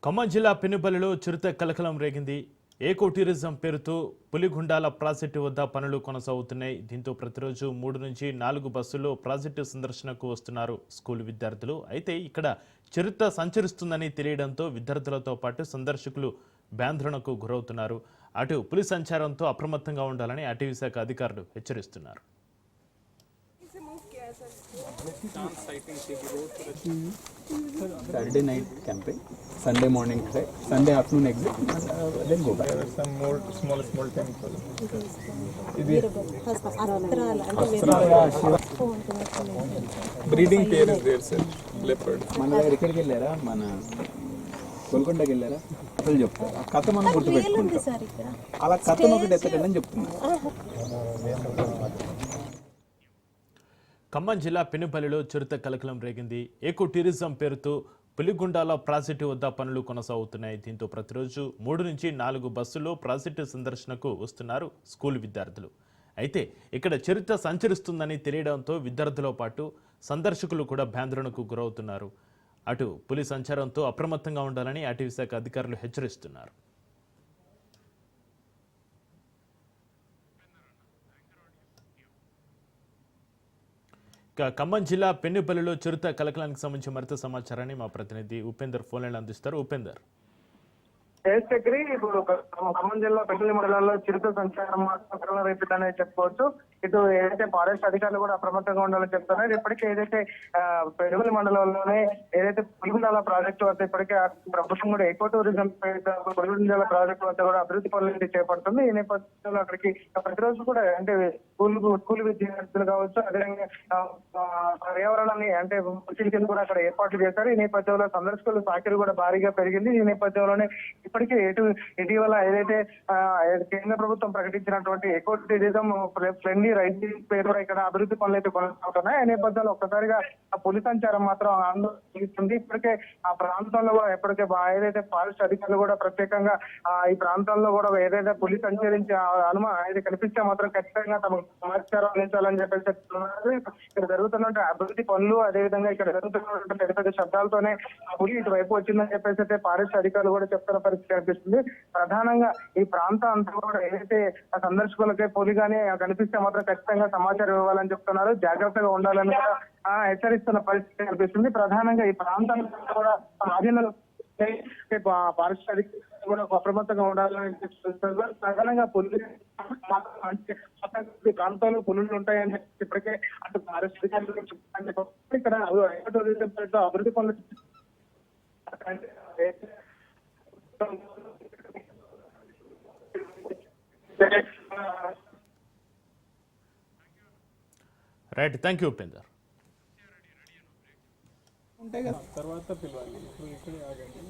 ఖమ్మం జిల్లా పెనుబలిలో చిరుత కలకలం రేగింది. ఏకో టూరిజం పేరుతో పులిగుండాల ప్రాజెక్టు వద్ద పనులు కొనసాగుతున్నాయి. దీంతో ప్రతిరోజు 3 నుంచి 4 బస్సుల్లో ప్రాజెక్టు సందర్శనకు వస్తున్నారు స్కూల్ విద్యార్థులు. అయితే ఇక్కడ చిరుత సంచరిస్తుందని తెలియడంతో విద్యార్థులతో పాటు సందర్శకులు భయాందోళనకు గురవుతున్నారు. అటు పులి సంచారంతో అప్రమత్తంగా ఉండాలని అటవీ శాఖ అధికారులు హెచ్చరిస్తున్నారు. Saturday night camping, Sunday morning trek, Sunday afternoon exit, and then go back. There are some more small temples. Breeding pair is there, sir. Leopard. మన దగ్గర ఎక్కడికి వెళ్ళారా? మన గోల్కొండకి వెళ్ళారా? అసలు చెప్తారు ఆ కథ మనం గుర్తుపెట్టుకుంటాం. అలా కథను ఒకటి ఎత్తకండి అని చెప్తున్నారు. ఖమ్మం జిల్లా పెనుబలిలో చిరుత కలకలం రేగింది. ఏకో టూరిజం పేరుతో పులిగుండాల ప్రాజెక్టు వద్ద పనులు కొనసాగుతున్నాయి. దీంతో ప్రతిరోజు 3 నుంచి 4 బస్సుల్లో ప్రాజెక్టు సందర్శనకు వస్తున్నారు స్కూల్ విద్యార్థులు. అయితే ఇక్కడ చిరుత సంచరిస్తుందని తెలియడంతో విద్యార్థులతో పాటు సందర్శకులు కూడా భయాందోళనకు గురవుతున్నారు. అటు పులి సంచారంతో అప్రమత్తంగా ఉండాలని అటవీ శాఖ అధికారులు హెచ్చరిస్తున్నారు. ఖమ్మం జిల్లా పెన్నుపల్లిలో చిరుత కలకలానికి సంబంధించి మరింత సమాచారాన్ని మా ప్రతినిధి ఉపేందర్ ఫోన్ లైన్ అందిస్తారు. ఉపేందర్, చక్రి ఇప్పుడు ఖమ్మం జిల్లా పెద్దల మండలాల్లో చిరుత సంచారం మాత్రం రేపుతుందనే చెప్పుకోవచ్చు. ఇటు ఏదైతే ఫారెస్ట్ అధికారులు కూడా అప్రమత్తంగా ఉండాలని చెప్తున్నారు. ఇప్పటికే ఏదైతే పెద్దల మండలంలోనే ఏదైతే పులిగుండాల ప్రాజెక్టు వద్ద ఇప్పటికే ప్రభుత్వం కూడా ఎకో టూరిజం పులిగుండాల ప్రాజెక్టు వద్ద కూడా అభివృద్ధి పనులు చేపడుతుంది. ఈ నేపథ్యంలో అక్కడికి ప్రతిరోజు కూడా అంటే స్కూల్ విద్యార్థులు కావచ్చు, అదేవిధంగా పర్యావరణాన్ని అంటే కింద కూడా అక్కడ ఏర్పాట్లు చేశారు. ఈ నేపథ్యంలో సందర్శకుల సంఖ్యలు కూడా భారీగా పెరిగింది. ఈ నేపథ్యంలోనే ఇప్పటికే ఇటీవల ఏదైతే కేంద్ర ప్రభుత్వం ప్రకటించినటువంటి ఎకో టూరిజం ఫ్రెండ్లీ రైడింగ్ పేరు ఇక్కడ అభివృద్ధి పనులు అయితే కొనసాగుతున్నాయి. ఈ నేపథ్యంలో ఒక్కసారిగా ఆ పులి సంచారం మాత్రం ఆందోళన. ఇప్పటికే ఆ ప్రాంతంలో కూడా ఇప్పటికే ఏదైతే ఫారెస్ట్ అధికారులు కూడా ప్రత్యేకంగా ఈ ప్రాంతంలో కూడా ఏదైతే పులి సంచరించే ఏదైతే కనిపిస్తే మాత్రం ఖచ్చితంగా తమకు సమాచారం అందించాలని చెప్పేసి చెప్తున్నారు. ఇక్కడ జరుగుతున్న అభివృద్ధి పనులు, అదేవిధంగా ఇక్కడ జరుగుతున్నటువంటి పెద్ద పెద్ద శబ్దాలతోనే ఆ పులి ఇటువైపు వచ్చిందని చెప్పేసి అయితే ఫారెస్ట్ అధికారులు కూడా చెప్తున్న పరిస్థితి కనిపిస్తుంది. ప్రధానంగా ఈ ప్రాంతం అంతా కూడా ఏదైతే సందర్శకులకే పులి గానీ కనిపిస్తే మాత్రం ఖచ్చితంగా సమాచారం ఇవ్వాలని చెప్తున్నారు. జాగ్రత్తగా ఉండాలని కూడా హెచ్చరిస్తున్న పరిస్థితి కనిపిస్తుంది. ప్రధానంగా ఈ ప్రాంతాన్ని కూడా ఆధీనంలో ఫారెస్ట్ అధికారులు కూడా అప్రమత్తంగా ఉండాలని చెప్తున్నారు. ప్రధానంగా పులి ప్రాంతాల్లో పులులు ఉంటాయని ఇప్పటికే అటు ఫారెస్ట్ అధికారులు చెప్తున్నారు. ఇక్కడ అభివృద్ధి పనులు రైట్, థ్యాంక్ యూ ఉపేందర్. తర్వాత పిలవాలి, ఇప్పుడు ఇక్కడే ఆగండి.